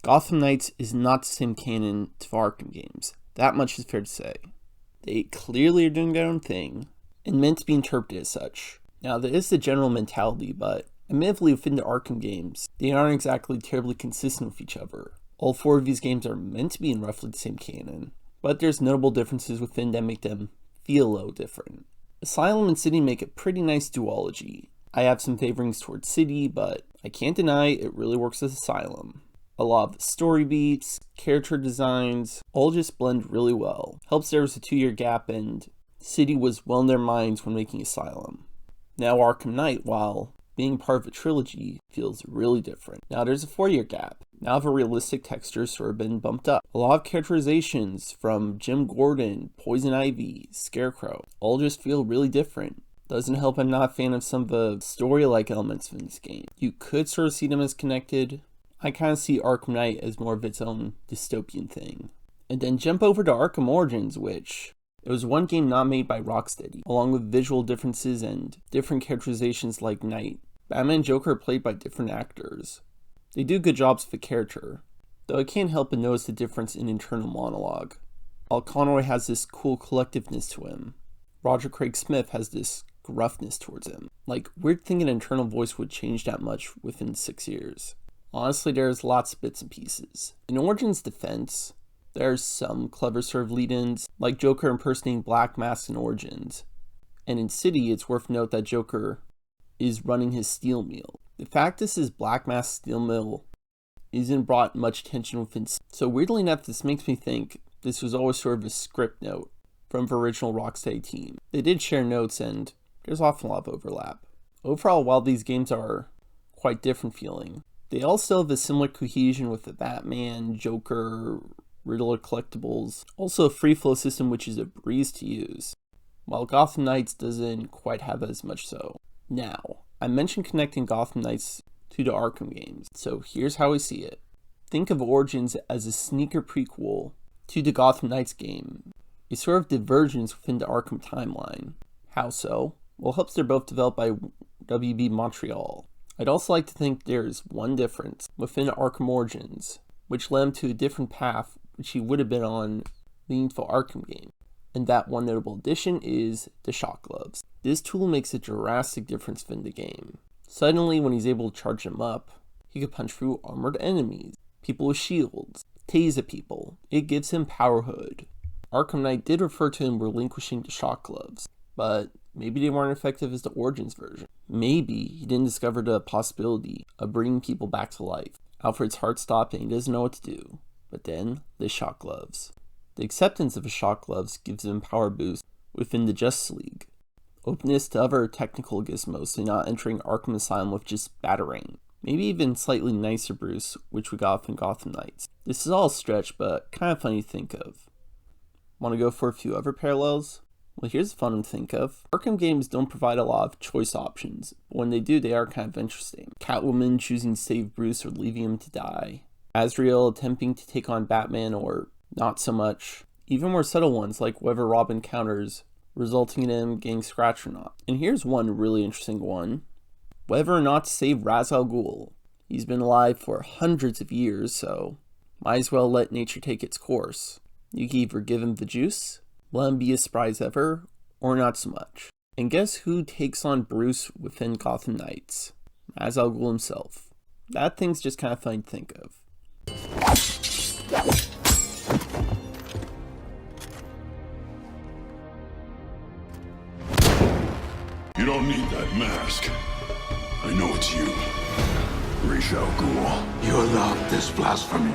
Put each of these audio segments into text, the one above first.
Gotham Knights is not the same canon to Arkham games. That much is fair to say. They clearly are doing their own thing, and meant to be interpreted as such. Now, there is the general mentality, but admittedly within the Arkham games, they aren't exactly terribly consistent with each other. All 4 of these games are meant to be in roughly the same canon, but there's notable differences within that make them feel a little different. Asylum and City make a pretty nice duology. I have some favorings towards City, but I can't deny it really works as Asylum. A lot of the story beats, character designs, all just blend really well. Helps there was a 2-year gap and City was well in their minds when making Asylum. Now Arkham Knight, while being part of a trilogy, feels really different. Now there's a 4-year gap. Now the realistic textures sort of been bumped up. A lot of characterizations from Jim Gordon, Poison Ivy, Scarecrow, all just feel really different. Doesn't help I'm not a fan of some of the story-like elements in this game. You could sort of see them as connected. I kind of see Arkham Knight as more of its own dystopian thing. And then jump over to Arkham Origins, which it was one game not made by Rocksteady, along with visual differences and different characterizations like Knight. Batman and Joker are played by different actors. They do good jobs with the character, though I can't help but notice the difference in internal monologue. While Conroy has this cool collectiveness to him, Roger Craig Smith has this gruffness towards him. Like, weird thing an internal voice would change that much within 6 years. Honestly, there's lots of bits and pieces. In Origins' defense, there's some clever sort of lead-ins, like Joker impersonating Black Mask in Origins. And in City, it's worth note that Joker is running his steel mill. The fact this is Black Mask's steel mill isn't brought much attention within. So weirdly enough, this makes me think this was always sort of a script note from the original Rocksteady team. They did share notes and there's often a lot of overlap. Overall, while these games are quite different feeling, they all still have a similar cohesion with the Batman, Joker, Riddler collectibles, also a free flow system which is a breeze to use, while Gotham Knights doesn't quite have as much so. Now, I mentioned connecting Gotham Knights to the Arkham games, so here's how I see it. Think of Origins as a sneaker prequel to the Gotham Knights game, a sort of divergence within the Arkham timeline. How so? Well, it helps they're both developed by WB Montreal. I'd also like to think there's one difference within Arkham Origins, which led him to a different path which he would have been on leading to the Arkham game. And that one notable addition is the shock gloves. This tool makes a drastic difference within the game. Suddenly, when he's able to charge them up, he can punch through armored enemies, people with shields, tase at people. It gives him powerhood. Arkham Knight did refer to him relinquishing the shock gloves, but maybe they weren't effective as the Origins version. Maybe he didn't discover the possibility of bringing people back to life. Alfred's heart stopped and he doesn't know what to do. But then, the shock gloves. The acceptance of the shock gloves gives him power boost within the Justice League. Openness to other technical gizmos, so not entering Arkham Asylum with just batarang. Maybe even slightly nicer Bruce, which we got from Gotham Knights. This is all a stretch, but kind of funny to think of. Want to go for a few other parallels? Well, here's a fun one to think of. Arkham games don't provide a lot of choice options, but when they do, they are kind of interesting. Catwoman choosing to save Bruce or leaving him to die. Azrael attempting to take on Batman or not so much. Even more subtle ones like whether Robin counters, resulting in him getting scratched or not. And here's one really interesting one. Whether or not to save Ra's al Ghul. He's been alive for hundreds of years, so might as well let nature take its course. You can either give him the juice, let him be as spry as ever, or not so much. And guess who takes on Bruce within Gotham Knights? Ra's al Ghul himself. That thing's just kind of fun to think of. You don't need that mask. I know it's you. Ra's al Ghul. You allowed this blasphemy.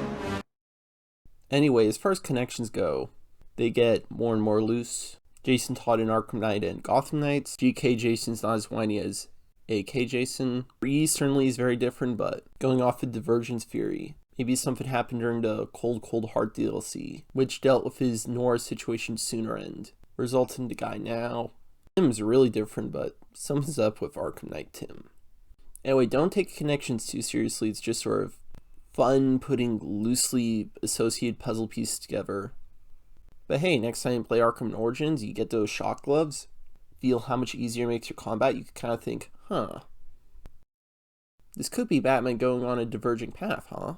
Anyway, as far as connections go, they get more and more loose. Jason Todd in Arkham Knight and Gotham Knights. GK Jason's not as whiny as AK Jason. Breeze certainly is very different, but going off of Divergence Fury, maybe something happened during the Cold Cold Heart DLC, which dealt with his Nora situation sooner and resulted in the guy now. Tim's really different, but sums up with Arkham Knight Tim. Anyway, don't take connections too seriously. It's just sort of fun putting loosely associated puzzle pieces together. But hey, next time you play Arkham Origins, you get those shock gloves, feel how much easier it makes your combat, you can kind of think, this could be Batman going on a diverging path, huh?